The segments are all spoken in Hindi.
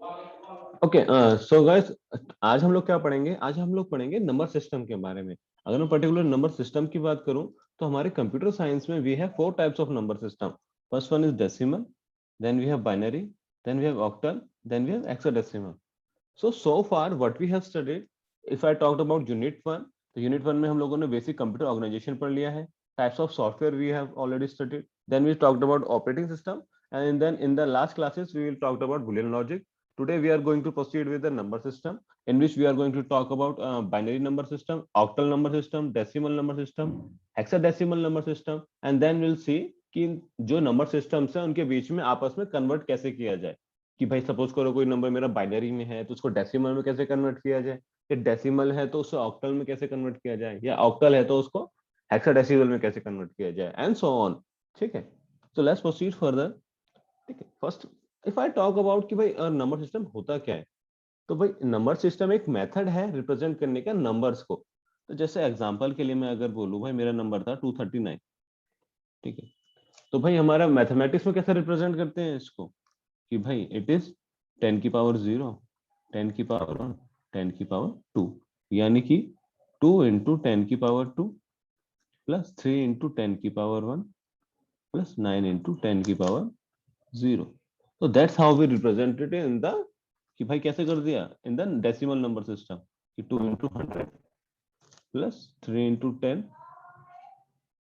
ओके, सो गाइस, आज हम लोग क्या पढ़ेंगे? आज हम लोग पढ़ेंगे नंबर सिस्टम के बारे में। अगर मैं पर्टिकुलर नंबर सिस्टम की बात करूं तो हमारे कंप्यूटर साइंस में we have four types of number system. First one is decimal, then we have binary, then we have octal, then we have hexadecimal. So far what we have studied, if I talked about unit 1, तो unit 1 में हम लोगों ने बेसिक कंप्यूटर ऑर्गेनाइजेशन पढ़ लिया है। Types of software we have already studied, then we talked about operating system, and then in the last classes we will talk about boolean logic. Today we are going to proceed with the number system, in which we are going to talk about binary number system, octal number system, decimal number system, hexadecimal number system, and then we'll see कि जो नंबर सिस्टम्स है उनके बीच में आपस में कन्वर्ट कैसे किया जाए। कि भाई सपोज करो कोई नंबर मेरा बाइनरी में है तो उसको डेसिमल में कैसे कन्वर्ट किया जाए, या डेसिमल है तो उसको ऑक्टल में कैसे कन्वर्ट किया जाए, या ऑक्टल है तो उसको हेक्साडेसिमल में कैसे कन्वर्ट किया जाए, एंड सो ऑन। ठीक है, तो लेट्स प्रोसीड फर्दर। ठीक है, first if I talk about कि भाई नंबर सिस्टम होता क्या है, तो भाई नंबर सिस्टम एक मेथड है रिप्रेजेंट करने का नंबर्स को। तो जैसे एग्जांपल के लिए मैं अगर बोलूं भाई मेरा नंबर था 239। ठीक है, तो भाई हमारा मैथमेटिक्स में कैसे रिप्रेजेंट करते हैं इसको, कि भाई इट इज 10 की पावर 0, 10 की पावर 1, 10 की पावर 2, यानी कि 2 इंटू 10 की पावर 2 प्लस 3 इंटू 10 की पावर 1 प्लस 9 इंटू 10 की पावर 0। तो that's how we represented in the, कि भाई कैसे कर दिया in the decimal number system, कि 2 इंटू 100 प्लस 3 इंटू 10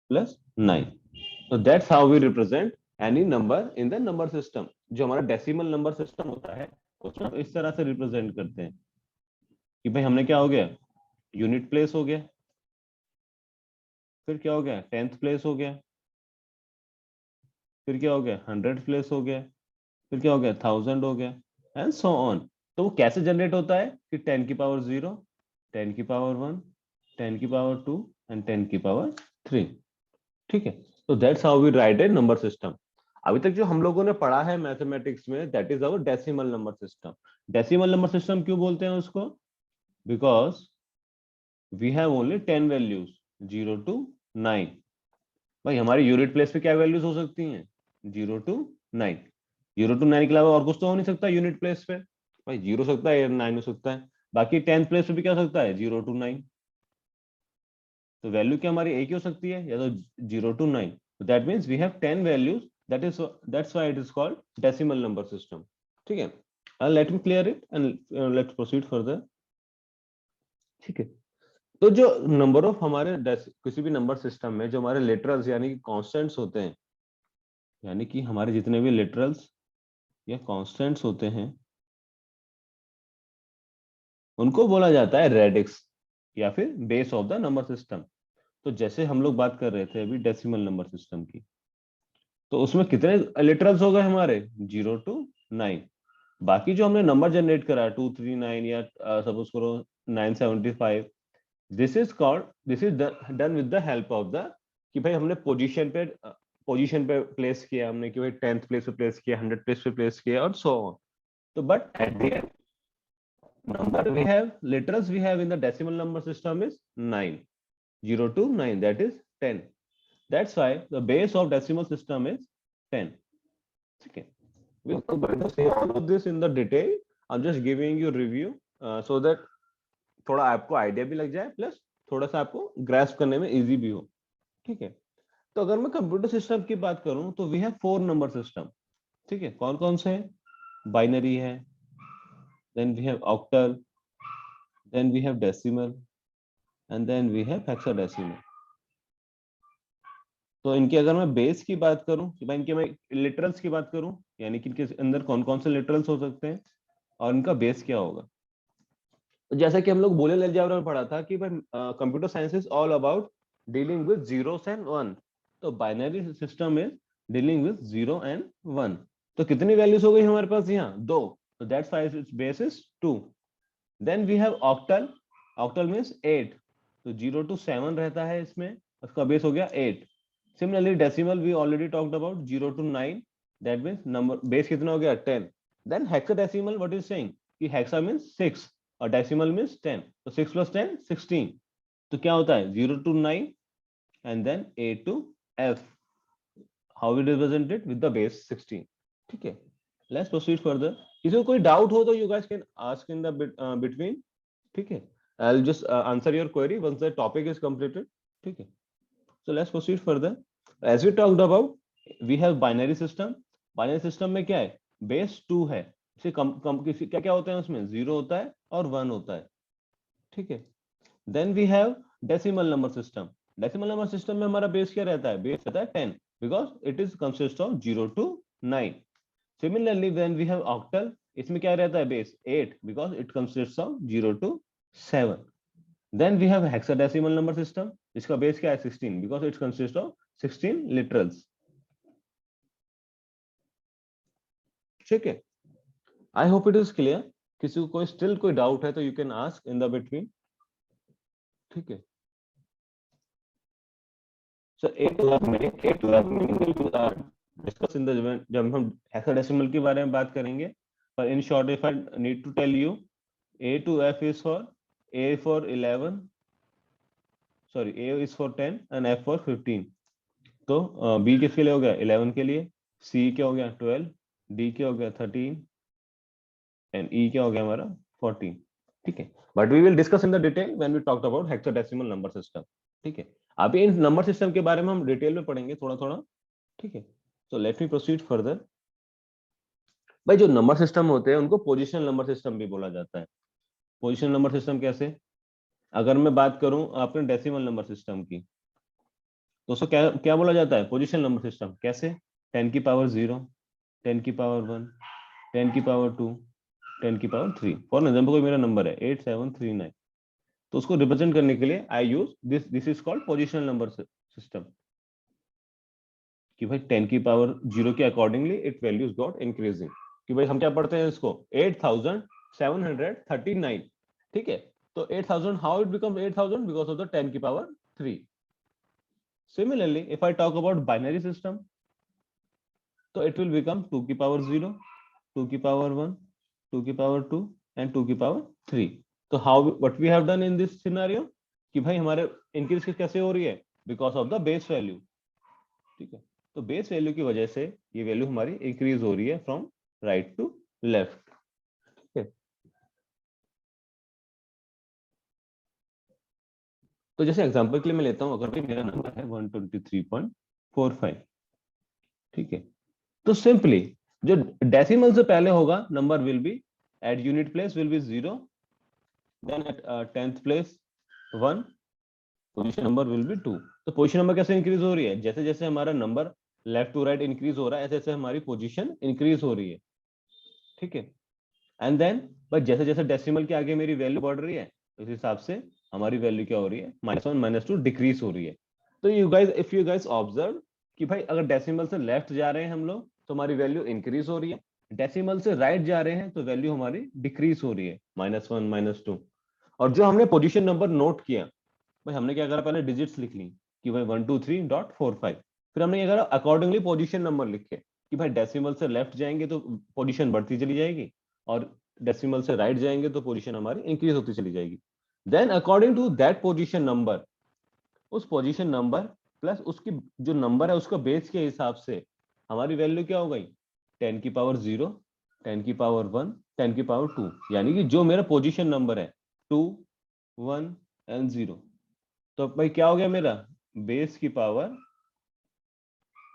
प्लस 9। तो that's how we represent any number in the number system. जो हमारा डेसिमल नंबर सिस्टम होता है उसमें हम इस तरह से रिप्रेजेंट करते हैं कि भाई हमने क्या हो गया, यूनिट प्लेस हो गया, फिर क्या हो गया, टेंथ प्लेस हो गया, फिर क्या हो गया, हंड्रेड प्लेस हो गया, फिर क्या हो गया, थाउजेंड हो गया, एंड सो ऑन। तो वो कैसे जनरेट होता है कि 10 की पावर 0, 10 की पावर 1, 10 की पावर 2 एंड 10 की पावर 3। ठीक है, तो that's how we write a number system. अभी तक जो हम लोगों ने पढ़ा है मैथमेटिक्स में, that is our decimal number system. Decimal number system क्यों बोलते हैं उसको? Because we have only 10 values, 0 to 9। भाई हमारी यूनिट प्लेस पे क्या वैल्यूज हो सकती हैं, 0 to 9। 0 to 9 के अलावा और कुछ तो हो नहीं सकता यूनिट प्लेस पे। भाई 0 सकता है या 9 हो सकता है, बाकी 10th प्लेस पे भी क्या हो सकता है, 0 to 9। तो वैल्यू क्या हमारी एक ही हो सकती है, या तो 0 to 9। That means we have 10 values, that is that's why it is called decimal number system. ठीक है, let me clear it and let's proceed further. ठीक है, तो जो नंबर ऑफ हमारे किसी भी नंबर सिस्टम में जो हमारे लिटरल्स यानी कि कांस्टेंट्स होते हैं, यानी कि हमारे जितने भी लिटरल्स या कांस्टेंट्स होते हैं उनको बोला जाता है रेडिक्स या फिर base of the number system. तो जैसे हम लोग बात कर रहे थे अभी डेसिमल नंबर सिस्टम की, तो उसमें कितने लिटरल्स हो गए हमारे, 0 to 9। बाकी जो हमने नंबर जनरेट करा 239 या सपोज करो 975, this is done with the help of the, कि भाई हमने पोजीशन पे प्लेस किया, हमने कि भाई 10th प्लेस पे प्लेस किया, 100 प्लेस पे प्लेस किया, और सो ऑन। तो but at the end number we have, literals we have in the decimal number system is 9, 0 to 9, that is 10. That's why the base of decimal system is 10. Okay, we'll going to say all of this in the detail. I'm just giving you review so that थोड़ा आपको आइडिया भी लग जाए, प्लस थोड़ा सा आपको ग्रास्प करने में इजी भी हो। ठीक है, तो अगर मैं कंप्यूटर सिस्टम की बात करूं तो we have four number system. ठीक है, कौन कौन से हैं? बाइनरी है, then we have octal, then we have decimal, and then we have hexadecimal. तो इनके अगर मैं बेस की बात करूं कि भाई इनके मैं लिटरल्स की बात करूं, यानी कि इनके अंदर कौन कौन से लिटरल्स हो सकते हैं और इनका बेस क्या होगा। तो जैसा कि हम लोग बूलियन अलजेब्रा में पढ़ा था कि भाई computer science is all about dealing with zeros and one. तो binary system is dealing with 0 and 1। तो कितनी वैल्यूज हो गई हमारे पास यहाँ, दो। तो that's why its base is 2। Then we have octal, octal means 8। तो 0 to 7 रहता है इसमें, उसका बेस हो गया 8। Similarly decimal we already talked about 0 to 9, that means number base कितना हो गया, 10। Then hexadecimal what is saying कि हेक्सा मींस 6 और डेसिमल मींस 10। तो 6 + 10 16। तो क्या होता है 0 to 9 and then A to F, how we represent it with the base 16। ठीक है, लेट्स प्रोसीड फर्दर। किसी को कोई डाउट हो तो you guys can ask in the between, ठीक है। I will just answer your query once the topic is completed, ठीक है। So let's proceed further. As we talked about, we have binary system. Binary system में क्या है, बेस 2 है। इसे कम किसी क्या क्या होता है उसमें, 0 होता है और 1 होता है, ठीक है। Then we have decimal number system. Decimal number system में हमारा बेस क्या रहता है, बेस रहता है 10, because it is consist of 0 to 9। Similarly, when we have octal, इसमें क्या रहता है base 8, because it consists of 0 to 7. Then we have hexadecimal number system, इसका बेस क्या है 16, because it consists of 16 literals, ठीक है। I hope it is clear। किसी को कोई स्टिल कोई डाउट है तो you can ask in the between, ठीक है। So 8 में डिस्कस इन द, जब हम हेक्साडेसिमल के बारे में बात करेंगे, पर in short if I need to tell you, A to F is for A for 11, sorry A is for 10 and F for 15। तो B किसके लिए हो गया 11 के लिए, C क्या हो गया 12, D क्या हो गया 13 एंड E क्या हो गया हमारा 14, ठीक है। But we will discuss in the detail when we talked about hexadecimal number system, ठीक है। अभी इन नंबर सिस्टम के बारे में हम डिटेल में पढ़ेंगे थोड़ा थोड़ा, ठीक है। So let me proceed further. भाई जो नंबर सिस्टम होते हैं उनको पोजिशनल नंबर सिस्टम भी बोला जाता है। पोजिशनल नंबर सिस्टम कैसे, अगर मैं बात करूं आपने डेसिमल नंबर सिस्टम की, तो उसको क्या क्या बोला जाता है, पोजिशनल नंबर सिस्टम। कैसे, 10 की पावर 0, 10 की पावर 1, 10 की पावर 2, 10 की पावर 3। फॉर एग्जाम्पल कोई मेरा नंबर है 8739, तो उसको रिप्रेजेंट करने के लिए I use this is called positional number system, कि भाई 10 की पावर 0 के accordingly it values got increasing. कि भाई हम क्या पढ़ते हैं इसको 8739, ठीक है। तो 8000 how it become 8000, because of the 10 की power 3। Similarly, if I talk about binary system, so it will become 2 की पावर 0, 2 की पावर 1, 2 की पावर 2 and 2 की पावर 3। तो how what we have done in this scenario, कि भाई हमारे इंक्रीज कैसे हो रही है, because of the base value, ठीक है। तो बेस वैल्यू की वजह से ये वैल्यू हमारी इंक्रीज हो रही है फ्रॉम राइट टू लेफ्ट, ठीक है। तो जैसे एग्जांपल के लिए मैं लेता हूं, अगर भाई मेरा नंबर है 123.45, ठीक है। तो सिंपली जो डेसिमल से पहले होगा number will be at unit place will be 0, then at 10th place 1, position number will be 2। तो पोजीशन नंबर कैसे इंक्रीज हो रही है, जैसे जैसे हमारा number left to right increase हो रहा है, ऐसे ऐसे हमारी पोजीशन इंक्रीज हो रही है, ठीक है। एंड देन बट जैसे जैसे डेसिमल के आगे मेरी वैल्यू बढ़ रही है, उस हिसाब से हमारी वैल्यू क्या हो रही है, -1 -2 डिक्रीज हो रही है। तो you guys if you guys observe कि भाई अगर डेसिमल से लेफ्ट जा रहे हैं हम लोग तो हमारी वैल्यू इंक्रीज हो रही है, डेसिमल से राइट जा रहे हैं तो वैल्यू हमारी डिक्रीज हो रही है, -1 -2। और जो हमने पोजीशन नंबर नोट किया, भाई हमने क्या करा, पहले डिजिट्स लिख ली कि भाई 123.45, फिर हमने क्या करा अकॉर्डिंगली पोजीशन नंबर लिखे कि भाई डेसिमल से लेफ्ट जाएंगे तो पोजीशन बढ़ती चली जाएगी, और डेसिमल से राइट जाएंगे तो पोजीशन हमारी इंक्रीज होती चली जाएगी। Then according to that position number, उस पोजीशन नंबर प्लस उसकी जो नंबर है उसका बेस के हिसाब से हमारी वैल्यू क्या हो गई, 10 की पावर 0, 10 की पावर 1, 10 की पावर 2। यानी कि जो मेरा पोजीशन नंबर है 2, 1 एंड 0, तो भाई क्या हो गया मेरा बेस की पावर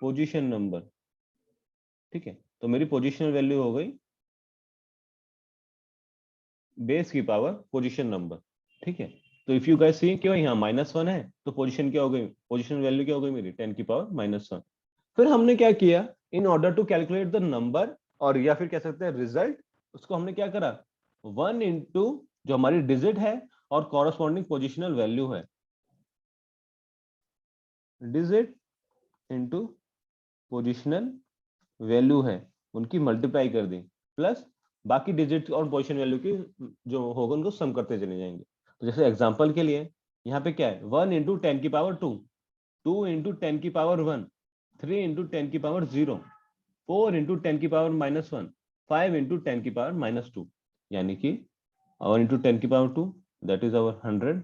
पोजीशन नंबर, ठीक है। तो मेरी पोजीशनल वैल्यू हो गई बेस की पावर पोजीशन नंबर, ठीक है। तो इफ यू गाइस सी कि यहाँ -1 है तो पोजीशन क्या हो गई, पोजीशन वैल्यू क्या हो गई मेरी 10 की पावर -1। फिर हमने क्या किया, in order to calculate the number, और या फिर कह सकते हैं रिजल्ट, उसको हमने क्या करा 1 इंटू जो हमारी डिजिट है और कॉरस्पॉन्डिंग पोजिशनल वैल्यू है, डिजिट इंटू पोजिशनल वैल्यू है, उनकी मल्टीप्लाई कर दी, प्लस बाकी डिजिट और पोजीशन वैल्यू की जो होगा उनको सम करते चले जाएंगे। तो जैसे एग्जांपल के लिए यहाँ पे क्या है 1 इंटू 10 की पावर 2, 2 इंटू 10 की पावर 1, 3 इंटू 10 की पावर 0, 4 इंटू 10 की पावर -1, 5 इंटू 10 की पावर -2। यानी कि 1 इंटू 10 की power 2 that is our 100,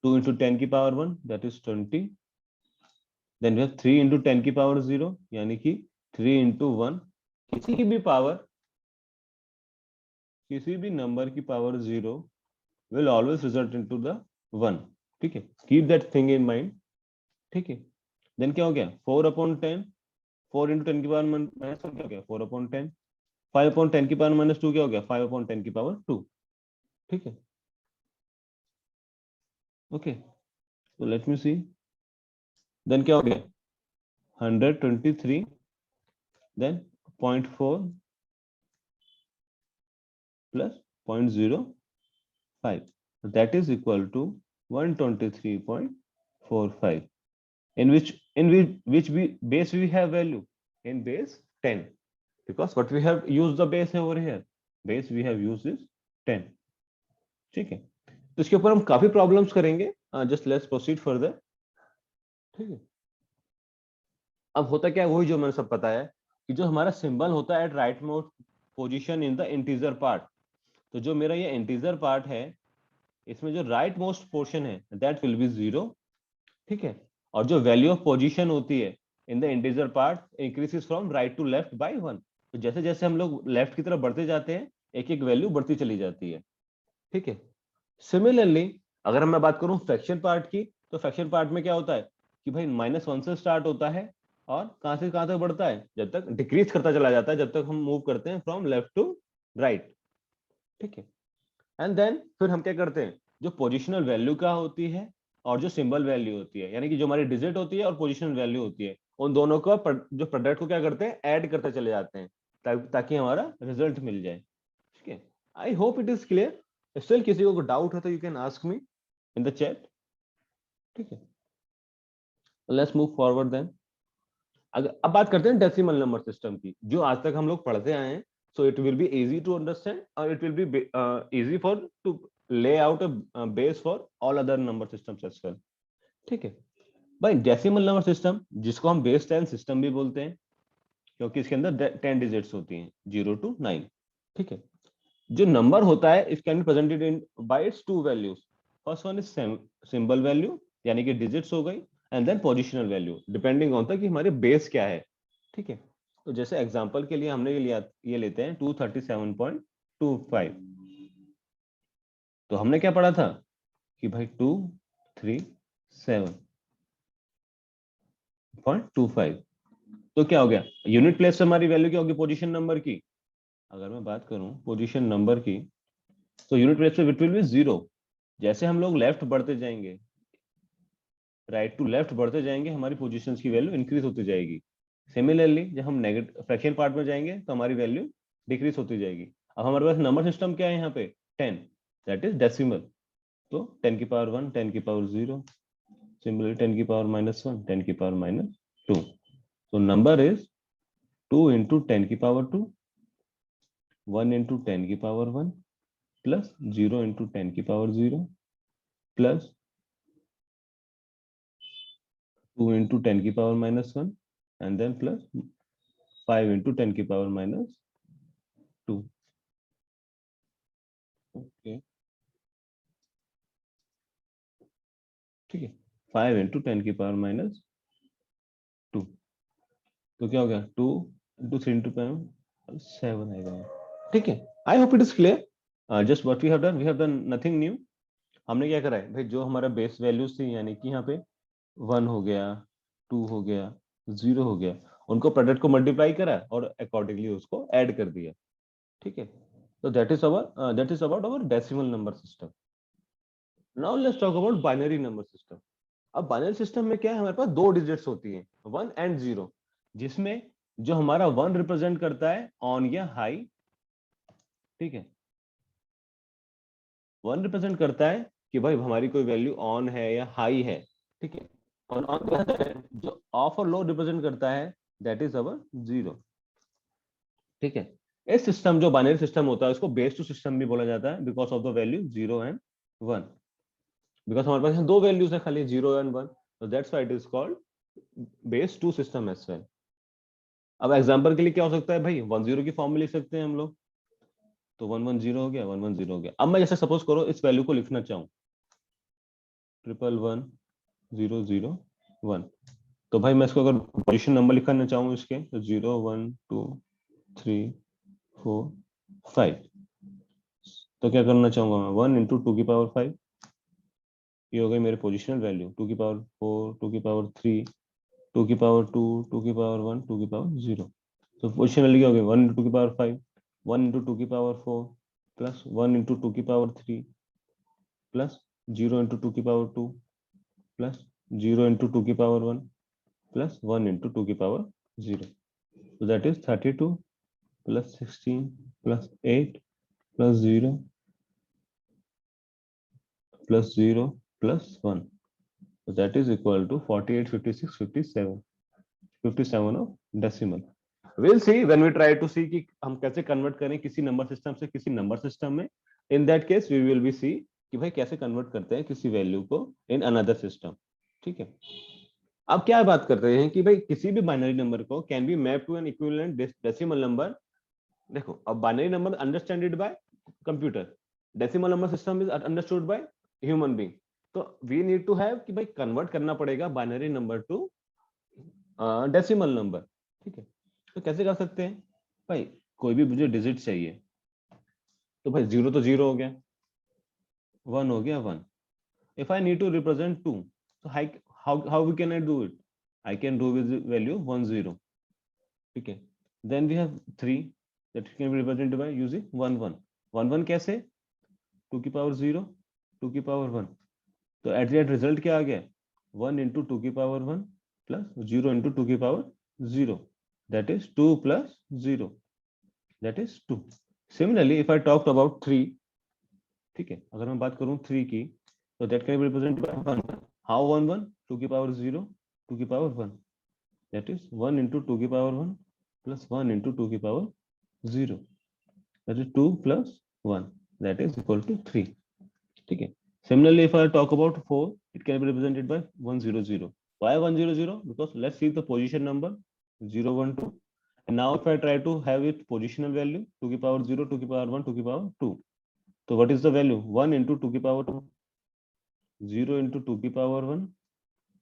2 into 10 की power 1 that is 20, then we have 3 into 10 की पावर 0 यानी कि 3 इंटू 1 किसी भी नंबर की power 0 will always result into the 1, ठीक है, keep that thing in mind, ठीक है। देन क्या हो गया 4/10, 4 into 10 की पावर माइनस क्या हो गया 4/10, 5/10 की पावर -2 क्या हो गया 5/10 की पावर 2, ठीक है। ओके, तो लेट मी सी, देन क्या हो गया 123, then 0.4 plus 0.05, that is equal to 123.45, in which we base we have value in base 10, because what we have used the base over here, base we have used is 10, ठीक है। तो इसके ऊपर हम काफी प्रॉब्लम्स करेंगे, जस्ट लेट्स प्रोसीड फर्दर, ठीक है। अब होता क्या है, वही जो मैंने सब बताया कि जो हमारा सिंबल होता है at right most position in the integer part, तो जो मेरा ये इंटीजर पार्ट है इसमें जो राइट मोस्ट पोर्शन है दैट विल बी 0, ठीक है। और जो वैल्यू ऑफ पोजीशन होती है in the integer part increases from right to left by 1, तो जैसे जैसे हम लोग लेफ्ट की तरफ बढ़ते जाते हैं एक एक वैल्यू बढ़ती चली जाती है, ठीक है। सिमिलरली अगर मैं बात करूं फ्रैक्शन पार्ट की, तो फ्रैक्शन पार्ट में क्या होता है कि भाई -1 से स्टार्ट होता है और कहां से कहां तक बढ़ता है, जब तक डिक्रीज करता चला जाता है, जब तक हम मूव करते हैं फ्रॉम लेफ्ट टू राइट, ठीक है। एंड देन फिर हम क्या करते हैं, जो पोजिशनल वैल्यू क्या होती है और जो सिंबल वैल्यू होती है, यानी कि जो हमारी डिजिट होती है और पोजिशनल वैल्यू होती है, उन दोनों का जो प्रोडक्ट को क्या करते हैं ऐड करते चले जाते हैं, ताकि हमारा रिजल्ट मिल जाए, ठीक है। I hope it is clear. Still किसी को डाउट है तो you can ask me in the chat, ठीक है। Let's move forward then. अगर अब बात करते हैं डेसिमल नंबर सिस्टम की, जो आज तक हम लोग पढ़ते आए हैं, so it will be easy to understand और it will be easy for to lay out a base for all other number systems as well, ठीक है। भाई डेसिमल नंबर सिस्टम जिसको हम बेस 10 सिस्टम भी बोलते हैं, क्योंकि इसके अंदर 10 डिजिट्स होती हैं 0 to 9, ठीक है। जो नंबर होता है it can be presented in by its two values, first one is symbol value यानी कि डिजिट्स हो गई, and then positional value depending on कि हमारे बेस क्या है, ठीक है। तो जैसे एग्जांपल के लिए हमने ये लेते हैं 237.25, तो हमने क्या पढ़ा था कि भाई 237.25, तो क्या हो गया यूनिट प्लेस से हमारी वैल्यू क्या होगी पोजीशन नंबर की, अगर मैं बात करूं पोजीशन नंबर की, तो यूनिट प्लेस पे इट विल बी 0, जैसे हम लोग लेफ्ट बढ़ते जाएंगे, राइट टू लेफ्ट बढ़ते जाएंगे, हमारी पोजीशंस की वैल्यू इंक्रीज होती जाएगी। सिमिलरली जब हम नेगेटिव फ्रैक्शन पार्ट में जाएंगे तो हमारी वैल्यू डिक्रीज होती जाएगी। अब हमारे पास नंबर सिस्टम क्या है यहाँ पे 10, दैट इज डेसिमल, तो 10 की पावर 1, 10 की पावर 0, सिमिलरली 10 की पावर -1, 10 की power -2, so number is 2 into 10 की पावर 2, 1 into 10 की पावर 1, प्लस 0 into 10 की पावर 0, प्लस 2 into 10 की power -1, and then plus 5 into 10 की पावर -2, ओके, ठीक है। 5 into 10 की पावर -2, तो क्या हो गया 2 into 3 into 7 आएगा, ठीक है। I hope it is clear. Just what we have done nothing new. हमने क्या करा है भाई, जो हमारा बेस वैल्यूज थी यानी कि यहाँ पे 1 हो गया, 2 हो गया, 0 हो गया, उनको प्रोडक्ट को मल्टीप्लाई करा और अकॉर्डिंगली उसको ऐड कर दिया, ठीक है। तो that is about our decimal number system. Now let's talk about binary number system. अब बाइनरी सिस्टम में क्या है, हमारे पास दो डिजिट्स होती हैं 1 and 0, जिसमें जो हमारा 1 रिप्रेजेंट करता है ऑन या हाई, ठीक है। 1 रिप्रेजेंट करता है कि भाई हमारी कोई वैल्यू ऑन है या हाई है, ठीक है। और ऑन जो ऑफ और लो रिप्रेजेंट करता है दैट इज अवर 0, ठीक है। इस सिस्टम जो बाइनरी सिस्टम होता है उसको बेस टू सिस्टम भी बोला जाता है because of the value 0 and 1, because हमारे पास दो वैल्यूज है खाली 0 and 1, so that's why it is called base 2 system as well। अब एग्जांपल के लिए क्या हो सकता है भाई 10 की फॉर्म में लिख सकते हैं हम लोग, तो 110 हो गया, 110 हो गया। अब मैं जैसे सपोज करो इस वैल्यू को लिखना चाहूँ 1110001, तो भाई मैं इसको अगर पोजीशन नंबर लिखना चाहूँ इसके तो 0 1 2 3 4 5। तो क्या करना चाहूंगा मैं, 1 इंटू 2 की पावर 5, ये हो गई मेरे पोजिशनल वैल्यू, 2 की पावर 4, 2 की पावर 3, 2 की पावर 2, 2 की पावर 1, 2 की पावर 0। तो पोजिशन वैल्यू क्या हो गई, 1 इंटू 2 की पावर 5, 1 इंटू 2 की पावर 4 प्लस 1 इंटू 2 की पावर 3 प्लस 0 इंटू 2 की पावर 2 प्लस 0 इंटू 2 की पावर 1 प्लस 1 इंटू 2 की power 0। So that is 32 plus 16 plus 8 plus 0 plus 0 plus 1. So that is equal to 48, 56, 57. 57 of decimal. We'll see when we try to see कि हम कैसे कन्वर्ट करें किसी नंबर सिस्टम से किसी नंबर सिस्टम में. In that case we will be see कि भाई कैसे कन्वर्ट करते हैं किसी वैल्यू को in another system. ठीक है. अब क्या बात कर रहे हैं कि भाई किसी भी बाइनरी नंबर को can be map to an equivalent decimal number. देखो अब binary number understanded by computer, decimal number system is understood by human being. तो वी नीड टू हैव कि भाई कन्वर्ट करना पड़ेगा binary number to decimal number. ठीक है. तो कैसे कर सकते हैं भाई, कोई भी मुझे डिजिट चाहिए, तो भाई 0 तो 0 हो गया, 1 हो गया 1. If I need to represent 2, तो how we can I do it, I can do with value 1 0. ठीक है. Then we have 3 that can be represented by using 1 1. 1 1 कैसे, 2 की पावर 0, 2 की पावर 1. तो एट रिजल्ट क्या आ गया, 1 इंटू 2 की पावर 1 प्लस 0 इंटू 2 की power 0. That is 2 plus 0, that is 2. Similarly if I talk about 3, ठीक है, अगर मैं बात करूं 3 की, तो that can be represented by 1. How 1 1, 2 की पावर 0, 2 की पावर 1. दैट इज 1 इंटू 2 की पावर 1 प्लस 1 इंटू 2 की power 0. that is 2 plus 1, that is equal to 3. ठीक है. Similarly, if I talk about 4, it can be represented by 1 0 0. Why 1 0 0? Because let's see the position number 0 1 2. And now if I try to have it positional value 2 की पावर 0, 2 की पावर 1, 2 की power 2. So what is the value? 1 into 2 की पावर 2, 0 into 2 की पावर 1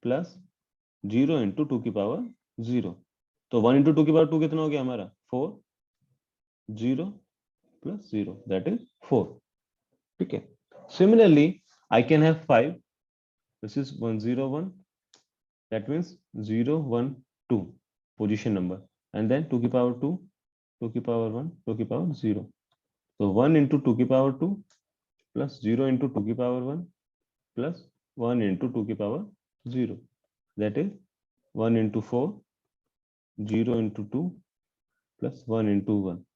plus 0 into 2 की पावर 0. तो 1 into 2 की पावर 2 कितना हो गया हमारा, 4, 0 plus 0, that is 4. ठीक है. Similarly, I can have 5. This is 1 0 1. That means 0 1 2 position number, and then 2 की पावर 2, 2 की पावर 1, 2 की पावर 0. So 1 into 2 की पावर 2 plus 0 into 2 की पावर 1 plus 1 into 2 की power 0. That is 1 into 4, 0 into 2 plus 1 into 1.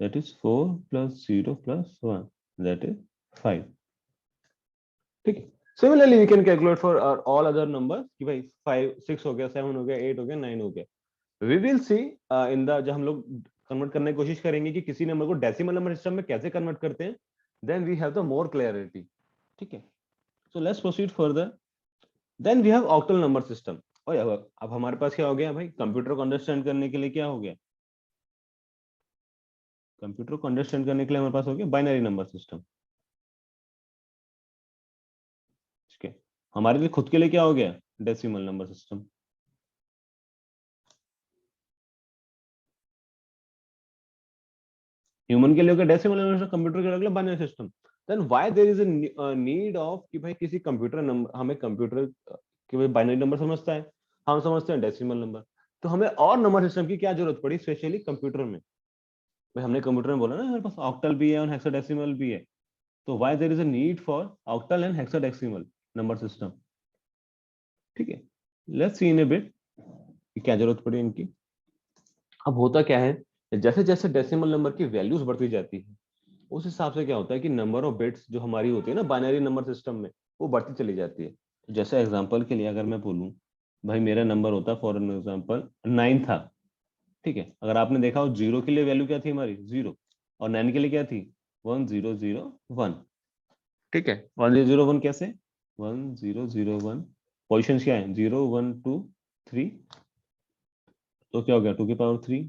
That is 4 plus 0 plus 1. That is 5. ठीक है. Similarly we can calculate for all other numbers कि भाई 5 6 हो गया, 7 हो गया, 8 हो गया, 9 हो गया. We will see in the, जब हम लोग कन्वर्ट करने की कोशिश करेंगे कि किसी नंबर को डेसिमल नंबर सिस्टम में कैसे कन्वर्ट करते हैं, then we have the more clarity. ठीक है. So let's proceed further. Then we have octal number system. और अब हमारे पास क्या हो गया भाई, कंप्यूटर को अंडरस्टैंड करने के लिए क्या हो गया, कंप्यूटर को अंडरस्टैंड करने के लिए हमारे पास हो गया बाइनरी नंबर सिस्टम. ठीक है. हमारे लिए खुद के लिए क्या हो गया, डेसिमल नंबर सिस्टम. ह्यूमन के लिए होगा डेसिमल नंबर सिस्टम, कंप्यूटर के लिए होगा binary system. Then why there is a need of कि भाई किसी कंप्यूटर नंबर, हमें कंप्यूटर कि भाई बाइनरी नंबर समझता है, हम समझते हैं डेसिमल नंबर. तो हमें और नंबर सिस्टम की क्या जरूरत पड़ी, स्पेशली कंप्यूटर में. भाई हमने कंप्यूटर में बोला ना हमारे पास ऑक्टल भी है और हेक्साडेसिमल भी है. तो why there is a need for octal and hexadecimal number system. ठीक है. Let's see in a bit क्या जरूरत पड़ी इनकी. अब होता क्या है, जैसे जैसे डेसिमल नंबर की वैल्यूज बढ़ती जाती है, उस हिसाब से क्या होता है कि नंबर ऑफ बिट्स जो हमारी होती है ना बाइनरी नंबर सिस्टम में, वो बढ़ती चली जाती है. जैसे एग्जांपल के लिए अगर मैं बोलूं, भाई मेरा नंबर होता फॉर एन एग्जांपल 9 था. ठीक है. अगर आपने देखा हो 0 के लिए वैल्यू क्या थी हमारी 0, और 9 के लिए क्या थी 1 0 0 1. ठीक है. 1 0 0 1 कैसे, 1 0 0 1 पोजिशन क्या है 0 1 2 3. तो क्या हो गया 2 की पावर 3,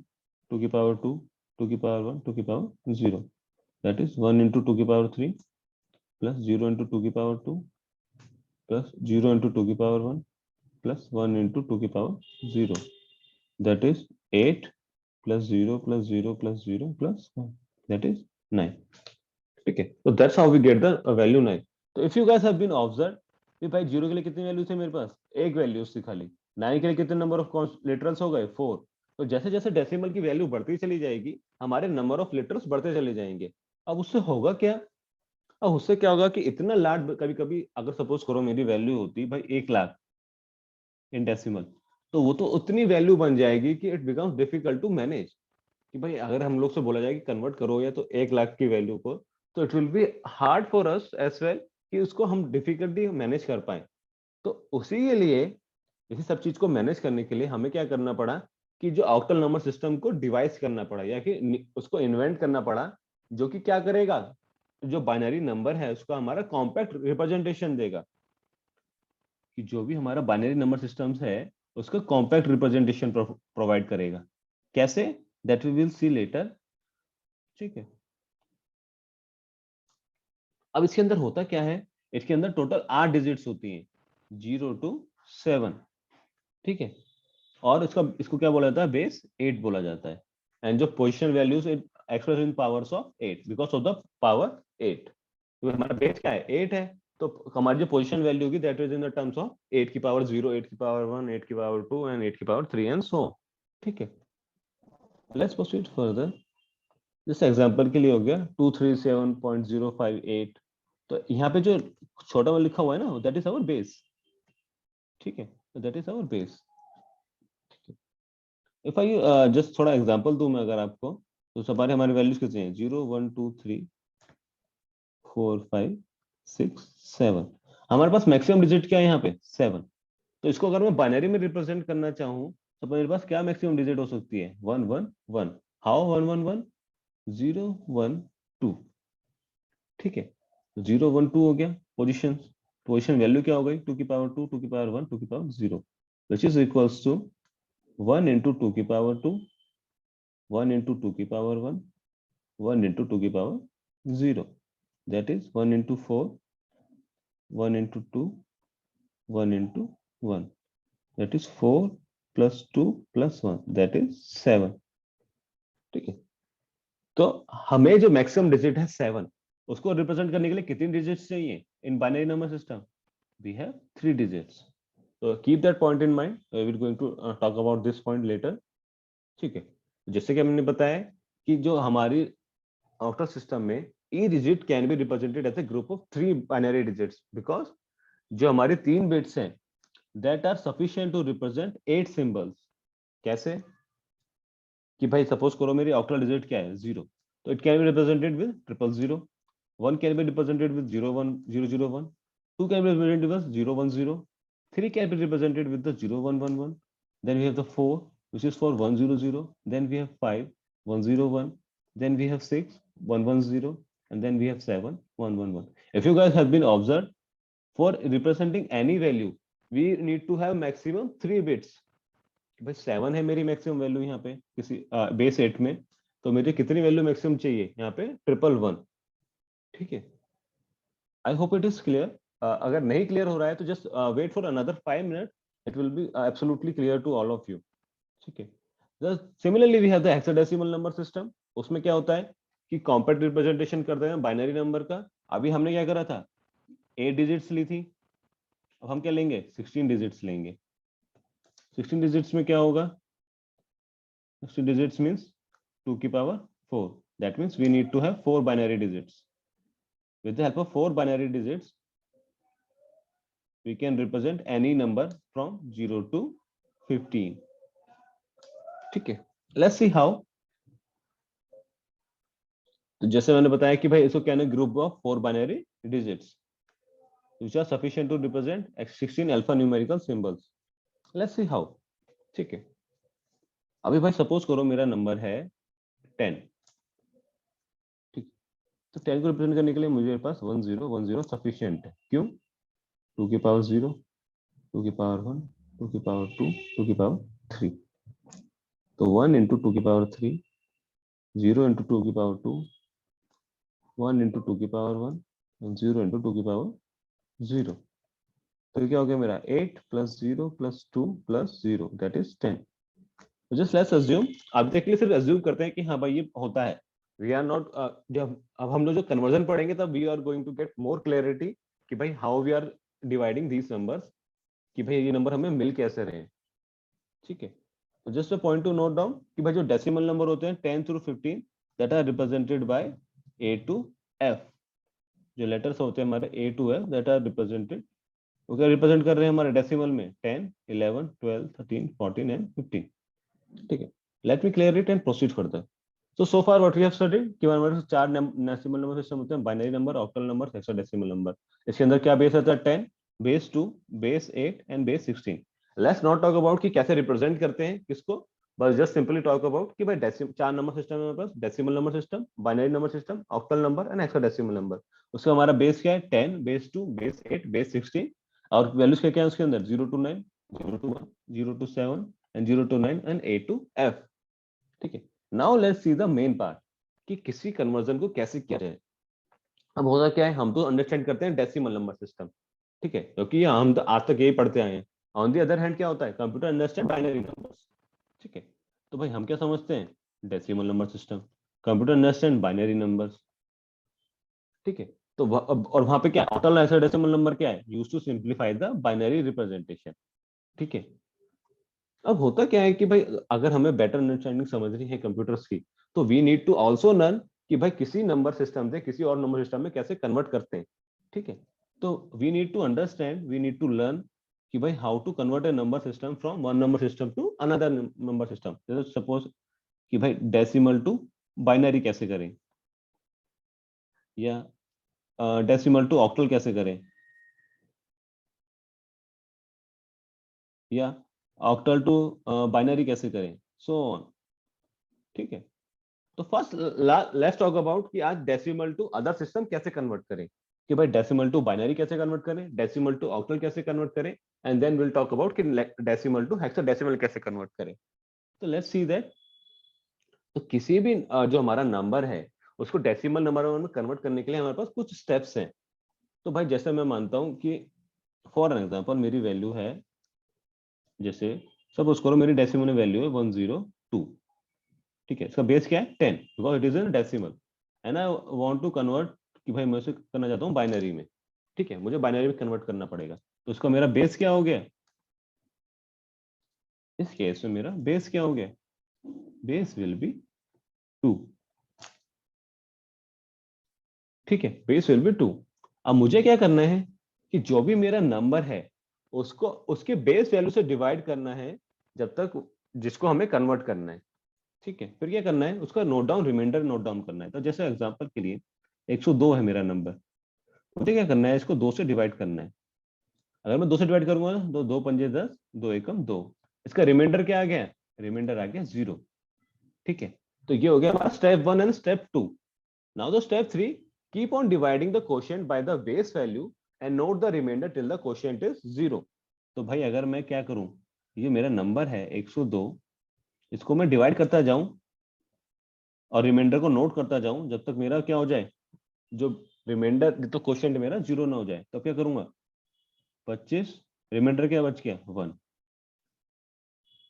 2 की पावर 2, 2 की पावर 1, 2 की पावर 0. दैट इज 1 इंटू 2 की पावर 3 प्लस 0 इंटू 2 की पावर 2 प्लस 0 इंटू 2 की पावर 1 प्लस 1 इंटू 2 की power 0. That is 8 plus 0 plus 0 plus 0 plus 1, that is 9। ठीक है, तो that's how we get the value 9। तो if you guys have been observe कि भाई 0 के लिए कितनी वैल्यू थे मेरे पास, एक वैल्यू थी खाली। 9 के लिए कितने नंबर ऑफ लिटरल्स हो गए, 4। तो जैसे जैसे डेसिमल की वैल्यू बढ़ती चली जाएगी, हमारे नंबर ऑफ लिटरल्स बढ़ते चले जाएंगे। अब उससे होगा क्या, अब उससे क्या होगा कि इतना लार्ज, कभी कभी अगर सपोज करो मेरी वैल्यू होती भाई 1 लाख इन डेसिमल, तो वो तो उतनी वैल्यू बन जाएगी कि it becomes difficult to manage. कि भाई अगर हम लोग से बोला जाए कि कन्वर्ट करो या तो 1 लाख की वैल्यू को, तो it will be hard for us as well कि उसको हम डिफिकल्टली मैनेज कर पाए। तो उसी के लिए, इसी सब चीज को मैनेज करने के लिए हमें क्या करना पड़ा कि जो ऑक्टल नंबर सिस्टम को डिवाइस करना पड़ा, या कि उसको इन्वेंट करना पड़ा, जो कि क्या करेगा, जो बाइनरी नंबर है उसका हमारा कॉम्पैक्ट रिप्रेजेंटेशन देगा। कि जो भी हमारा बाइनरी नंबर सिस्टम्स है उसका कॉम्पैक्ट रिप्रेजेंटेशन प्रोवाइड करेगा। कैसे, that we will see later. ठीक है, अब इसके अंदर होता क्या है, इसके अंदर टोटल 8 डिजिट्स होती हैं, 0 to 7। ठीक है, और इसको क्या बोला जाता है, बेस 8 बोला जाता है। एंड जो position values express in powers of 8 because of the power 8। तो हमारा बेस क्या है, 8 है। तो हमारी जो पोजिशन वैल्यू होगी that is in the terms of 8 की पावर 0, 8 की पावर 1, 8 की पावर 2 एंड 8 की पावर 3 एंड सो। ठीक है, लेट्स प्रोसीड फर्दर। जैसे एग्जांपल के लिए हो गया 237.058। तो यहाँ पे जो छोटा वाला लिखा हुआ है ना, दैट इज आवर बेस। ठीक है, that is our base. If I just थोड़ा एग्जांपल दूं मैं अगर आपको, तो हमारे वैल्यूज कितने हैं, 0 1 2 3 4 5 6 7। हमारे पास मैक्सिमम डिजिट क्या है यहाँ पे, 7। तो इसको अगर मैं बाइनरी में रिप्रेजेंट करना चाहूँ, तो मेरे पास क्या मैक्सिमम डिजिट हो सकती है, 1 1 1। हाउ 1 1 1, 0 1 2। ठीक है, 0 1 2 हो गया पोजिशन। पोजिशन वैल्यू क्या हो गई, 2 की पावर 2, 2 की पावर 1, 2 की power 0, which is equals to 1 into 2 की पावर 2, 1 इंटू 2 की पावर 1, 1 इंटू 2 की power 0, that is 1 into 4, 1 into 2, 1 into 1, that is 4 plus 2 plus 1, that is 7। ठीक है, तो हमें जो मैक्सिमम डिजिट है 7, उसको रिप्रेजेंट करने के लिए कितनी डिजिट्स चाहिए in binary number system, we have 3 digits. तो keep that point in mind, we will going to talk about this point later. ठीक है, जैसे कि हमने बताया कि जो हमारी आउटर सिस्टम में each digit can be represented as a group of 3 binary digits, because जो हमारे 3 बिट्स हैं that are sufficient to represent 8 symbols. कैसे, कि भाई सपोज करो मेरी ऑक्टल डिजिट क्या है, 0, तो it can be represented with 000। 1 can be represented with 0 1 0 0 1, 2 can be represented with 0 1 0, 3 can be represented with the 0 1 1 1, then we have the 4 which is for 1 0 0, then we have 5 1 0 1, then we have 6 1 1 0, and then we have 7 1 1 1। If you guys have been observed, for representing any value we need to have maximum 3 bits। भाई 7 है मेरी मैक्सिमम वैल्यू यहाँ पे किसी बेस 8 में, तो मुझे कितनी वैल्यू मैक्सिमम चाहिए यहाँ पे, 111। ठीक है, I hope it is clear. अगर नहीं क्लियर हो रहा है तो just wait for another 5 minute, it will be absolutely clear to all of you. ठीक है, similarly we have the hexadecimal number system. उसमें क्या होता है कि कॉम्पैक्ट रिप्रेजेंटेशन करते हैं बाइनरी नंबर का। अभी हमने क्या करा था, 8 डिजिट्स ली थी, अब हम क्या लेंगे, 16 डिजिट्स लेंगे। 16 डिजिट्स में क्या होगा, 16 डिजिट्स मीन्स 2 की power 4, that means we need to have 4 binary digits. With the help of 4 binary digits we can represent any number from 0 to 15। ठीक है, let's see how। तो जैसे मैंने बताया कि भाई इसको कहना है group of 4 binary digits which are sufficient to represent 16 alphanumerical symbols। let's see how। ठीक है, अभी भाई सपोज करो मेरा नंबर है 10। ठीक, तो 10 को रिप्रेजेंट करने के लिए मुझे पास 1010 सफिशियंट है। क्यों, 2 की पावर 0, 2 की पावर 1, 2 की पावर 2, 2 की पावर 3। तो 1 इंटू 2 की पावर 3, 0 इंटू 2 की पावर 2, 1 इंटू 2 की पावर 1, 0 इंटू 2 की पावर 0। तो क्या हो गया मेरा 8 plus 0 plus 2 plus 0, that is 10। Just let's assume, आप देखने के लिए सिर्फ अज्यूम करते हैं कि हाँ भाई ये होता है। वी आर नॉट, जब अब हम लोग जो कन्वर्जन पढ़ेंगे तब we are going to get more clarity कि भाई how we are dividing these numbers, कि भाई ये नंबर हमें मिल कैसे रहे हैं। ठीक है, तो just a point to note down कि भाई जो डेसिमल नंबर होते हैं 10 through 15 that are represented by A to F. जो लेटर्स होते हैं हमारे A to F that are represented, वो क्या रिप्रेजेंट कर रहे हैं हमारे डेसिमल में 10, 11, 12, 13, 14 एंड 15। ठीक है, let me clear it and proceed further. So far what we have studied कि हमारे पास चार डेसिमल नंबर सिस्टम होते हैं, binary number, octal number, hexadecimal number. इसके अंदर क्या बेस आता है? 10, base 2, base 8 and base 16। Let's not talk about कि कैसे रिप्रेजेंट करते हैं किसको, बस जस्ट सिंपली टॉक अबाउट कि भाई चार नंबर सिस्टम है हमारे पास, decimal number system, binary number system, octal number and hexadecimal number. उसका हमारा बेस क्या है? 10, बेस 2, बेस 8, बेस 16। और वैल्यूज क्या क्या है उसके अंदर? 0 to 9, 0 to 1, 0 to 7 and 0 to 9 and A to F। ठीक है, now let's see the main part कि किसी कन्वर्जन को कैसे किया जाए। अब होता क्या है, हम तो अंडरस्टैंड करते हैं डेसिमल नंबर सिस्टम। ठीक है, क्योंकि हम तो आज तक यही पढ़ते आए हैं। ऑन दी अदर हैंड क्या होता है? Computer understand binary numbers. ठीक है, तो भाई हम क्या समझते हैं? Decimal number system. Computer understand binary numbers. ठीक है, तो और वहां पे क्या ऑक्टल हेक्साडेसिमल नंबर क्या है? Used to simplify the binary representation. ठीक है, अब होता क्या है कि भाई अगर हमें बेटर अंडरस्टैंडिंग समझनी है कंप्यूटर्स की, तो we need to also learn कि भाई किसी नंबर सिस्टम से किसी और नंबर सिस्टम में कैसे कन्वर्ट करते हैं। ठीक है, तो we need to understand, we need to learn कि भाई how to convert a number system from one number system to another number system. जैसे सपोज कि भाई डेसिमल टू बाइनरी कैसे करें, या डेसिमल टू ऑक्टल कैसे करें, या ऑक्टल टू बाइनरी कैसे करें, सो ऑन। ठीक है, तो फर्स्ट लेट्स टॉक अबाउट कि आज डेसिमल टू अदर सिस्टम कैसे कन्वर्ट करें, कि भाई डेसिमल टू बाइनरी कैसे कन्वर्ट करें, डेसिमल टू ऑक्टल कैसे कन्वर्ट करें, and then will talk about कि डेसिमल टू हेक्साडेसिमल कैसे कन्वर्ट करें। तो लेट्स सी दैट। तो किसी भी जो हमारा नंबर है उसको डेसिमल नंबर में कन्वर्ट करने के लिए हमारे पास कुछ स्टेप्स हैं। तो भाई जैसे मैं मानता हूं कि फॉर एग्जांपल मेरी वैल्यू है, जैसे सपोज करो मेरी डेसिमल में वैल्यू है 102। ठीक है, इसका बेस क्या है? 10, because it is in decimal. And I want to convert कि भाई मैं उसे करना चाहता हूँ बाइनरी में। ठीक है, मुझे बाइनरी में कन्वर्ट करना पड़ेगा। तो उसका मेरा बेस क्या हो गया? इस केस में मेरा बेस क्या हो गया? Base will be 2। ठीक है, बेस विल बी 2। अब मुझे क्या करना है कि जो भी मेरा नंबर है उसको उसके बेस वैल्यू से डिवाइड करना है, जब तक जिसको हमें कन्वर्ट करना है। ठीक है, फिर क्या करना है? उसका note down, remainder note down करना है। तो जैसे एग्जांपल के लिए 102 है मेरा नंबर, मुझे क्या करना है? इसको 2 से डिवाइड करना है। अगर मैं 2 से डिवाइड करूंगा ना, तो 2 पंजे 10, 2 एकम 2। इसका रिमाइंडर क्या आ गया? रिमाइंडर आ गया 0। ठीक है, तो ये हो गया हमारा step 1 and step 2। Now the step 3, keep on dividing the quotient by the base value and note the remainder till the quotient is 0। तो भाई अगर मैं क्या करूं, ये मेरा नंबर है 102, इसको मैं डिवाइड करता जाऊं और रिमाइंडर को नोट करता जाऊं जब तक मेरा क्या हो जाए, जो रिमाइंडर तो क्वोशिएंट मेरा 0 ना हो जाए। तब क्या करूंगा? 25, रिमाइंडर क्या बच गया? 1।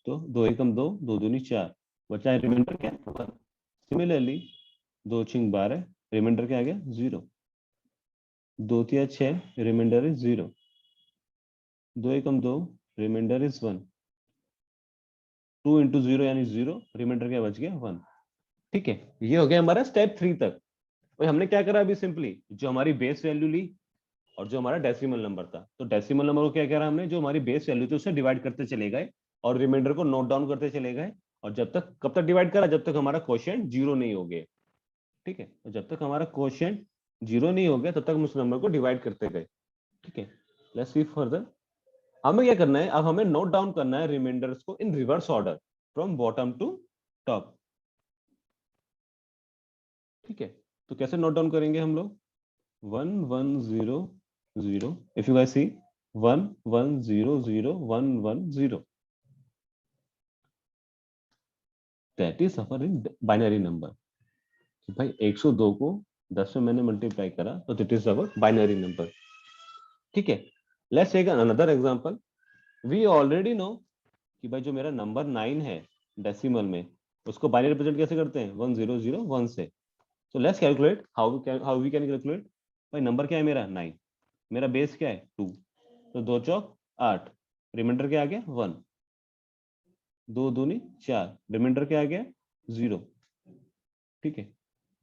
तो 2 एकम 2, 2 दूनी 4, बचा है रिमाइंडर क्या? 1। सिमिलरली 2 छिंग 12, रिमाइंडर क्या आ गया? 0। 2 तिया 6, reminder is 0। 2 Ekam 2, reminder is 1। 2 into 0 यानी 0, रिमाइंडर क्या बच गया? 1। ठीक है, ये हो गया हमारा स्टेप 3 तक। भाई हमने क्या करा अभी? सिंपली जो हमारी बेस वैल्यू ली और जो हमारा डेसिमल नंबर था, तो डेसिमल नंबर को क्या करा हमने? जो हमारी बेस वैल्यू थी उससे डिवाइड करते चले गए और रिमाइंडर को नोट डाउन करते चले गए। और जब तक, कब तक डिवाइड करा? जब तक हमारा क्वोशिएंट 0 नहीं हो गया। ठीक है, तो जब तक हमारा क्वोशिएंट 0 नहीं हो गया तब तक हम उस नंबर को डिवाइड करते गए। ठीक है, लेट्स सी फर्दर। हमें क्या करना है? अब हमें नोट डाउन करना है रिमाइंडर्स को in reverse order, from bottom to top. ठीक है, तो कैसे नोट डाउन करेंगे हम लोग? 1 1 0 0, if you guys see, 1 1 0 0 1 1 0, that is our in binary number. भाई 102 को 10 से मैंने मल्टीप्लाई करा तो that is our binary number. ठीक है, let's take another example. We already know कि भाई जो मेरा नंबर 9 है डेसिमल में, उसको बाइनरी रिप्रेजेंट कैसे करते हैं, 1001 से। So let's calculate how we can calculate. भाई नंबर क्या है मेरा 9, मेरा बेस क्या है 2, तो 2 चौक 8, रिमाइंडर क्या आ गया 1, 2 दूनी 4, रिमाइंडर क्या आ गया 0। ठीक है,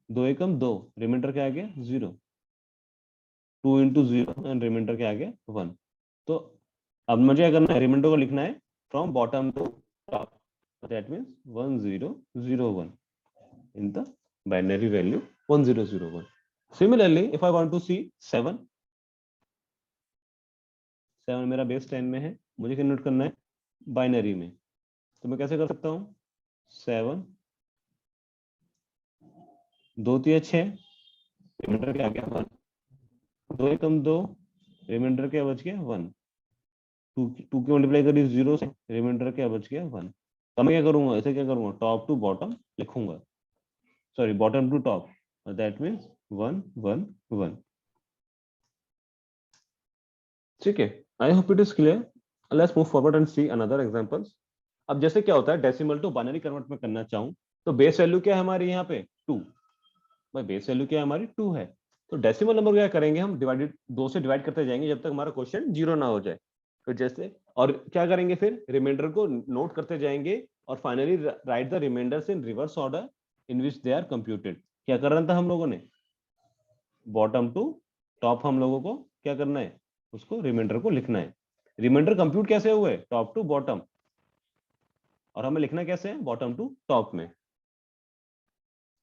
2 एकम 2, रिमाइंडर क्या आ गया 0, 2 इंटू 0 एंड रिमाइंडर क्या आ गया 1। तो अब मुझे क्या करना है, रिमाइंडर को लिखना है from bottom to top, that means 1001 in the binary value 1001. Similarly, if I want to see 7 मेरा बेस 10 में है, मुझे कन्वर्ट करना है बाइनरी में, तो मैं कैसे कर सकता हूँ, 7 2 3 6, रिमाइंडर क्या आ गया 1, 2 एकम 2, रिमाइंडर क्या बच गया 1, 2 की मल्टीप्लाई करी 0 से, रिमाइंडर क्या बच गया 1। तो मैं क्या करूंगा, ऐसे क्या करूंगा, टॉप टू बॉटम लिखूंगा, sorry bottom to top, that means 1 1 1। ठीक है, I hope it is clear. Let's move forward and see another examples. अब जैसे क्या होता है, डेसिमल टू बाइनरी कन्वर्ट में करना चाहूं, तो बेस वैल्यू क्या है हमारी यहाँ पे 2, भाई बेस वैल्यू क्या है हमारी 2 है। तो डेसिमल नंबर क्या करेंगे हम, डिवाइडेड 2 से डिवाइड करते जाएंगे जब तक हमारा क्वेश्चन 0 ना हो जाए। तो जैसे और क्या करेंगे, फिर रिमाइंडर को नोट करते जाएंगे और finally write the remainders in reverse order in which they are computed. क्या करना था हम लोगों ने, बॉटम टू टॉप हम लोगों को क्या करना है, उसको रिमाइंडर को लिखना है। रिमाइंडर कंप्यूट कैसे हुए, टॉप टू बॉटम, और हमें लिखना कैसे है, बॉटम टू टॉप में।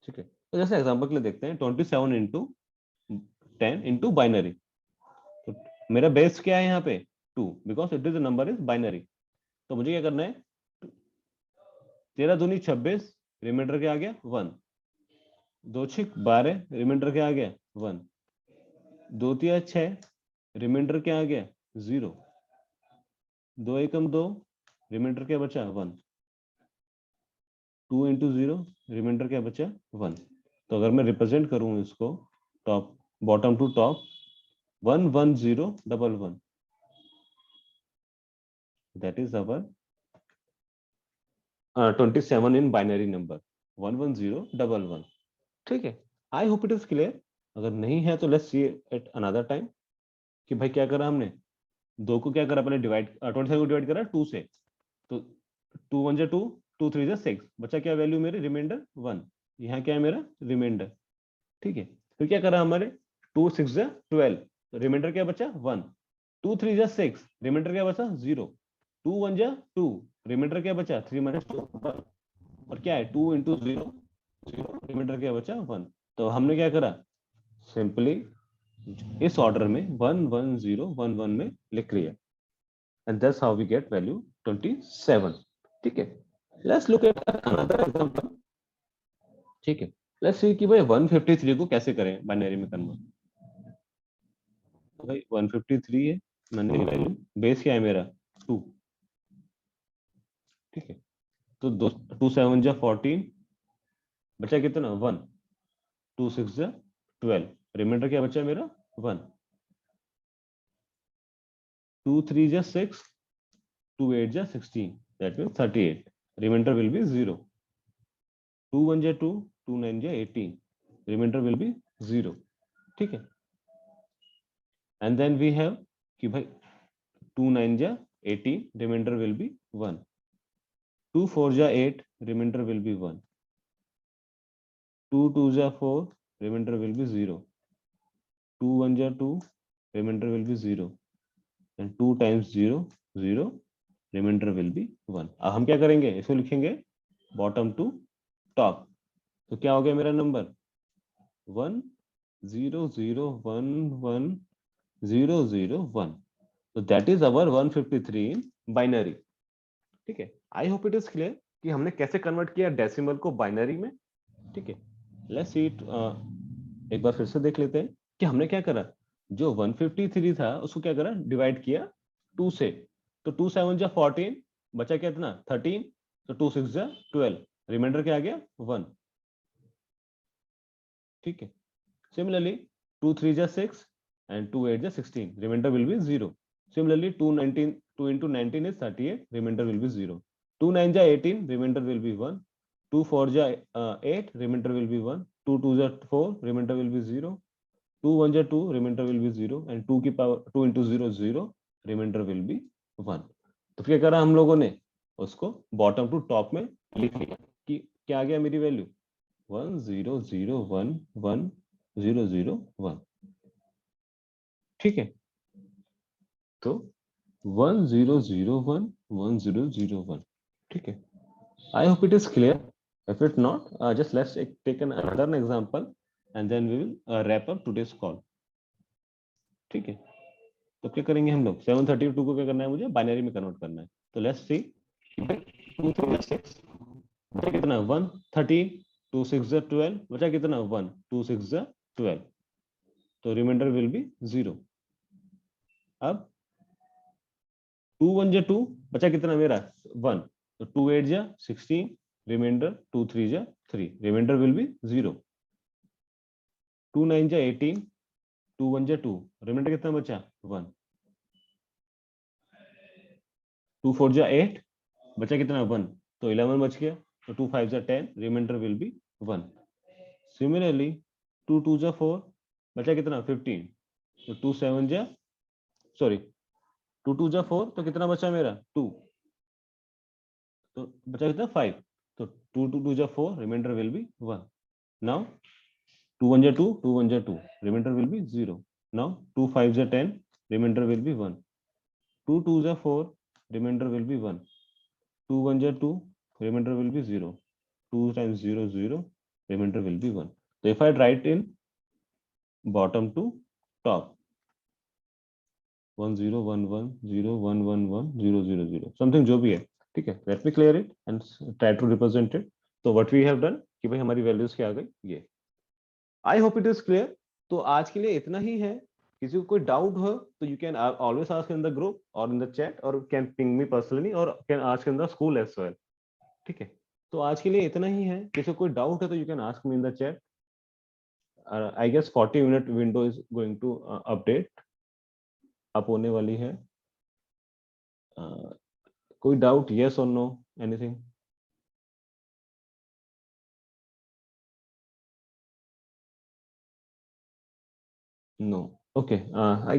ठीक है, तो जैसे एग्जांपल के लिए देखते हैं 27 इंटू 10 इंटू बाइनरी। तो मेरा बेस क्या है यहाँ पे 2, because it is number is binary. तो मुझे क्या करना है, 13 दूनी 26, रिमाइंडर क्या आ गया 1, 2 6 12, रिमाइंडर क्या आ गया 1, 2 3 6, रिमाइंडर क्या आ गया 0, 2 एकम 2, रिमाइंडर क्या बचा 1, 2 इंटू 0, रिमाइंडर क्या बचा 1। तो अगर मैं रिप्रेजेंट करूं इसको top bottom to top 1 1 0 1 1, that is our 27 in binary number 1 1 0 1 1। ठीक है, I hope it is clear. अगर नहीं है तो let's see at another time कि भाई क्या करा हमने, दो को क्या करा, पहले डिवाइड 27 को डिवाइड करा 2 से, तो 2 1 जा 2, 2 3 जा 6, बचा क्या वैल्यू मेरे, रिमाइंडर 1। यहाँ क्या है मेरा रिमाइंडर। ठीक है, फिर क्या करा हमारे, 2 6 जा 12, तो रिमाइंडर क्या बचा 1, 2 3 जा 6, रिमाइंडर क्या बचा 0, 2 1 जा 2, रिमाइंडर क्या बचा 3 माइनस 2 1, और क्या है 2 इंटू 0 0, रिमाइंडर क्या बचा 1। तो हमने क्या करा, सिंपली इस ऑर्डर में 1 1 0 1 1 में लिख लिया, and that's how we get value 27। ठीक है, let's look at another example. ठीक है, लेट्स सी कि भाई 153 को कैसे करें बाइनरी में कन्वर्ट। तो भाई 153 है बाइनरी वैल्यू, बेस क्या है मेरा 2। ठीक है, तो 2 7 जा 14, बचा कितना 1, 2 6 जा 12, रिमाइंडर क्या बचा मेरा 1, 2 3 जा 6, 2 8 जा 16, that means 38, remainder will be 0, 2 1 जा 2, 2 9 जा 18, रिमाइंडर विल बी 0। ठीक है, एंड देन वी हैव कि भाई 2 9 जा 18, रिमाइंडर विल बी 1, 2 4 जा 8, रिमाइंडर विल बी 1, 2 2 जा 4, रिमाइंडर विल बी 0, 2 1 जा 2, remainder will be 0, and 2 times 0 0, remainder will be 1। अब हम क्या करेंगे, इसको लिखेंगे बॉटम टू टॉप। तो क्या हो गया मेरा नंबर 1 0 0 1 1 0 0 1। तो that is our 153 in binary. ठीक है, I hope it is clear कि हमने कैसे कन्वर्ट किया डेसिमल को बाइनरी में। ठीक है, लेट्स सी इट, एक बार फिर से देख लेते हैं कि हमने क्या करा, जो 153 था उसको क्या करा, डिवाइड किया 2 से, तो 2 7 जा 14, बचा क्या इतना 13, तो 2 6 जा 12, रिमाइंडर क्या आ गया 1। ठीक है, सिमिलरली 2 3 जा 6 एंड 2 8 जा 16, reminder will be 0। Similarly 2 19, 2 into 19 is 38, remainder will be 0. 2 9 जा 18, remainder will be 1. 2 4 जा 8, remainder will be 1. 2 2 जा 4, remainder will be 0. 2 1 जा 2, remainder will be 0. And 2 की power 2 into 0 0, remainder will be 1. तो क्या करा हम लोगों ने, उसको बॉटम टू टॉप में लिख लिया कि क्या आ गया मेरी वैल्यू 1 0 0 1 1 0 0 1. ठीक है, तो 1 0 0 1 1 0 0 1. ठीक है, I hope it is clear. If it not, just let's take another example and then we will wrap up today's call. ठीक है, तो क्या करेंगे हम लोग 732 को क्या करना है, मुझे बाइनरी में कन्वर्ट करना है. तो लेट्स सी 2 3 6 बचा कितना 1 13, 2 6 12 बचा कितना 1 2 6 12. तो रिमाइंडर विल बी 0. अब 2 1 2 बचा कितना मेरा 1. तो 2 8 जा 16, रिमाइंडर 2 3 जा 3, रिमाइंडर विल बी 0. 2 9 जा 18, 2 1 जा 2, रिमाइंडर कितना बचा 1. 2 4 जा 8, बचा कितना 1, तो 11 बच गया. तो 2 5 जा 10, रिमाइंडर विल बी 1. सिमिलरली 2 2 जा 4, बचा कितना 15. तो 2 7 जा सॉरी 2 2 जा 4, तो कितना बचा मेरा 2. तो बचा कितना 5. तो 2 2 2 जा 4, रिमाइंडर विल बी 1. नाउ 2 1 जा 2, 2 1 जा 2, रिमाइंडर विल बी 0. नाउ 2 5 जा 10, रिमाइंडर विल बी 1. 2 2 जा 4, रिमाइंडर विल बी 1. 2 1 जा 2, remainder will be 0. 2 times 0 0, remainder will be 1. So if I write in bottom to top 1 0 1 1 0 1 1 1 0 0 0 something जो भी है, ठीक है. Let me clear it and try to represent it. So what we have done कि भाई हमारी values क्या आ गई ये. I hope it is clear. तो आज के लिए इतना ही है. किसी को कोई डाउट हो तो you can always ask in the group और इन द चैट और कैन पिंग मी पर्सनली और can ask in the school as well. ठीक है, तो आज के लिए इतना ही है. किसी को कोई डाउट है तो you can ask me in the chat. I guess 40 minute window is going to update up होने वाली है. कोई डाउट, यस और नो, एनीथिंग? No, okay. आई